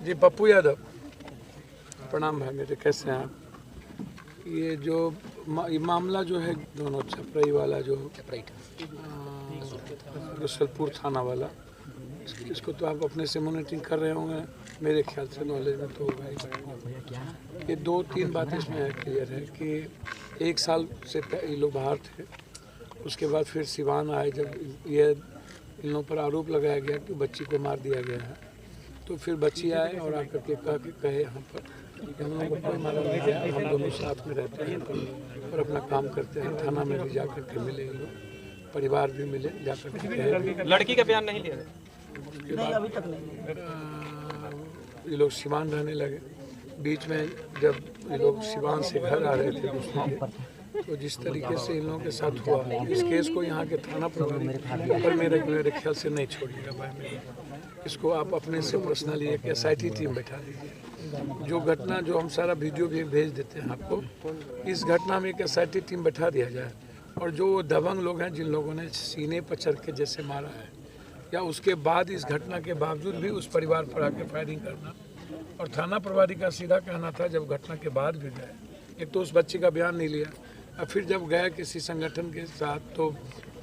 जी पप्पू यादव, प्रणाम भाई मेरे, कैसे हैं आप? ये जो ये मामला जो है दोनों छपरई वाला जो रसलपुर थाना वाला, इसको तो आप अपने से मॉनिटरिंग कर रहे होंगे, मेरे ख्याल से नॉलेज में तो होगा ही। ये 2-3 बातें इसमें क्लियर है कि 1 साल से ये लोग बाहर थे, उसके बाद फिर सिवान आए जब ये इन लोगों पर आरोप लगाया गया कि बच्ची को मार दिया गया है, तो फिर बच्ची आए और आकर के कहे यहाँ पर कि हम लोग को कोई मारा नहीं गया, हम दोनों साथ में रहते हैं और अपना काम करते हैं। थाना में भी जा कर के मिले ये लोग, परिवार भी मिले, जा कर के कहे। लड़की का बयान नहीं लिया नहीं, अभी तक नहीं। ये लोग सिवान रहने लगे। बीच में जब ये लोग सिवान से घर आ रहे थे दूसरे, तो जिस तरीके से इन लोगों के साथ हुआ, इस केस को यहाँ के थाना प्रभारी पर मेरे ख्याल से नहीं छोड़िएगा भाई मेरे। इसको आप अपने से पर्सनली एक SIT टीम बैठा दीजिए। जो घटना जो हम सारा वीडियो भी भेज देते हैं आपको, इस घटना में एक SIT टीम बैठा दिया जाए, और जो दबंग लोग हैं जिन लोगों ने सीने पर चढ़ के जैसे मारा है, या उसके बाद इस घटना के बावजूद भी उस परिवार पर आके फायरिंग करना, और थाना प्रभारी का सीधा कहना था जब घटना के बाद भी गए, एक तो उस बच्ची का बयान नहीं लिया, और फिर जब गए किसी संगठन के साथ तो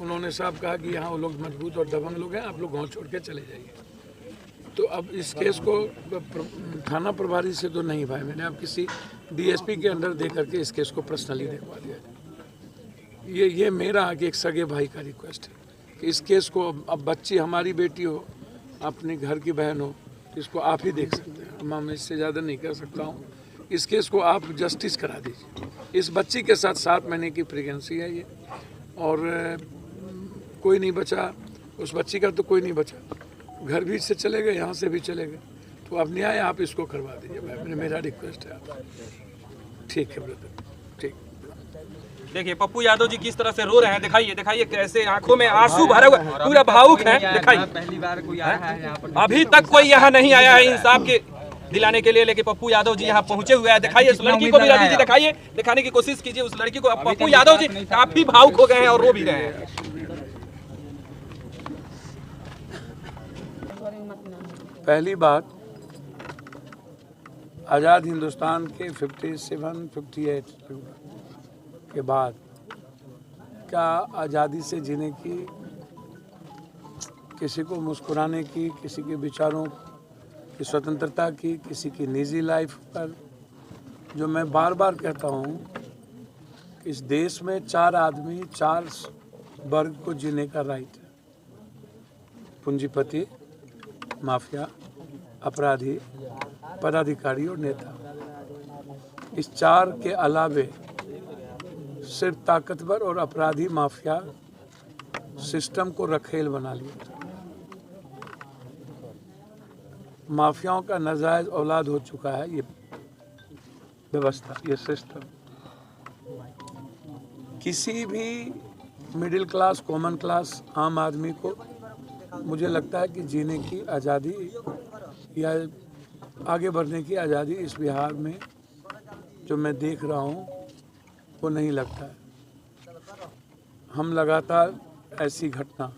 उन्होंने साहब कहा कि यहाँ वो लोग मजबूत और दबंग लोग हैं, आप लोग गाँव छोड़ के चले जाइए। तो अब इस केस को थाना प्रभारी से तो नहीं भाई मैंने, अब किसी DSP के अंडर दे करके इस केस को पर्सनली देखवा दिया। ये मेरा आगे एक सगे भाई का रिक्वेस्ट है कि इस केस को, अब बच्ची हमारी बेटी हो, अपने घर की बहन हो, तो इसको आप ही देख सकते हैं, मैं इससे ज़्यादा नहीं कर सकता हूँ। इस केस को आप जस्टिस करा दीजिए। इस बच्ची के साथ 7 महीने की प्रेगनेंसी है ये, और कोई नहीं बचा, उस बच्ची का तो कोई नहीं बचा, घर भी से चले गए, यहाँ से भी चले गए, तो अब न्याय आप इसको करवा दीजिए भाई, मेरा रिक्वेस्ट है आप। ठीक है ब्रदर, ठीक। देखिए पप्पू यादव जी किस तरह से रो रहे हैं, दिखाइए कैसे आंखों में आंसू भरे हुए, पूरा भावुक हैं। दिखाइए, पहली बार कोई आया है यहाँ पर, अभी तक कोई यहाँ नहीं आया है इंसाफ के दिलाने के लिए, लेकिन पप्पू यादव जी यहाँ पहुंचे हुए हैं। दिखाइए उस लड़की को भी, रवि जी दिखाइए, दिखाने की कोशिश कीजिए उस लड़की को। पप्पू यादव जी काफी भावुक हो गए हैं और रो भी रहे हैं। पहली बात, आज़ाद हिंदुस्तान के 57-58 के बाद क्या आज़ादी से जीने की, किसी को मुस्कुराने की, किसी के विचारों की स्वतंत्रता की, किसी की निजी लाइफ पर, जो मैं बार बार कहता हूँ, इस देश में 4 आदमी 4 वर्ग को जीने का राइट है। पूंजीपति, माफिया, अपराधी, पदाधिकारी और नेता। इस 4 के अलावे सिर्फ ताकतवर और अपराधी माफिया सिस्टम को रखेल बना लिया। माफियाओं का नाजायज औलाद हो चुका है ये व्यवस्था, ये सिस्टम। किसी भी मिडिल क्लास, कॉमन क्लास, आम आदमी को मुझे लगता है कि जीने की आज़ादी या आगे बढ़ने की आज़ादी इस बिहार में जो मैं देख रहा हूँ वो नहीं लगता है। हम लगातार ऐसी घटना,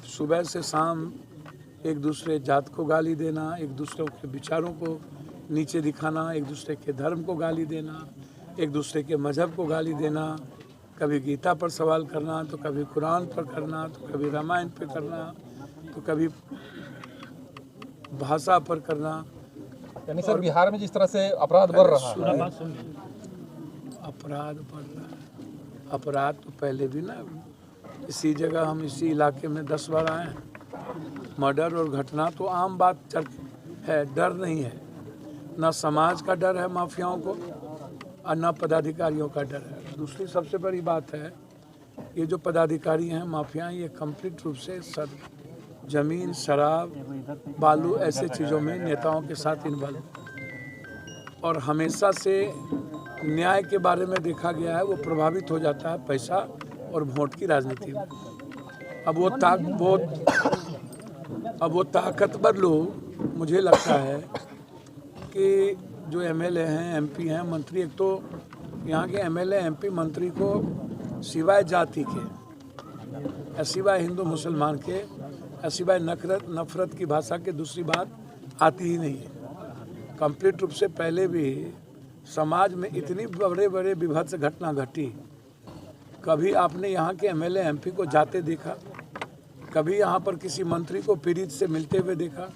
सुबह से शाम एक दूसरे जात को गाली देना, एक दूसरे के विचारों को नीचे दिखाना, एक दूसरे के धर्म को गाली देना, एक दूसरे के मजहब को गाली देना, कभी गीता पर सवाल करना, तो कभी कुरान पर करना, तो कभी रामायण पर करना, तो कभी भाषा पर करना। यानी सर बिहार में जिस तरह से अपराध बढ़ रहा है, अपराध बढ़ रहा है, अपराध तो पहले भी ना, इसी जगह हम इसी इलाके में 10 बार आए हैं। मर्डर और घटना तो आम बात है, डर नहीं है, ना समाज का डर है माफियाओं को और न पदाधिकारियों का डर है। दूसरी सबसे बड़ी बात है, ये जो पदाधिकारी हैं माफिया, ये कंप्लीट रूप से जमीन, शराब, बालू, ऐसे चीज़ों में नेताओं के साथ इन्वॉल्व, और हमेशा से न्याय के बारे में देखा गया है वो प्रभावित हो जाता है पैसा और वोट की राजनीति में। अब वो ताकतवर लोग, मुझे लगता है कि जो MLA हैं, MP हैं, मंत्री, एक तो यहाँ के MLA, MP, मंत्री को सिवाय जाति के, सिवाय हिंदू मुसलमान के, सिवाय नफरत की भाषा के, दूसरी बात आती ही नहीं है। कंप्लीट रूप से पहले भी समाज में इतनी बड़े बड़े विभत्स घटना घटी, कभी आपने यहाँ के एमएलए एमपी को जाते देखा? कभी यहाँ पर किसी मंत्री को पीड़ित से मिलते हुए देखा?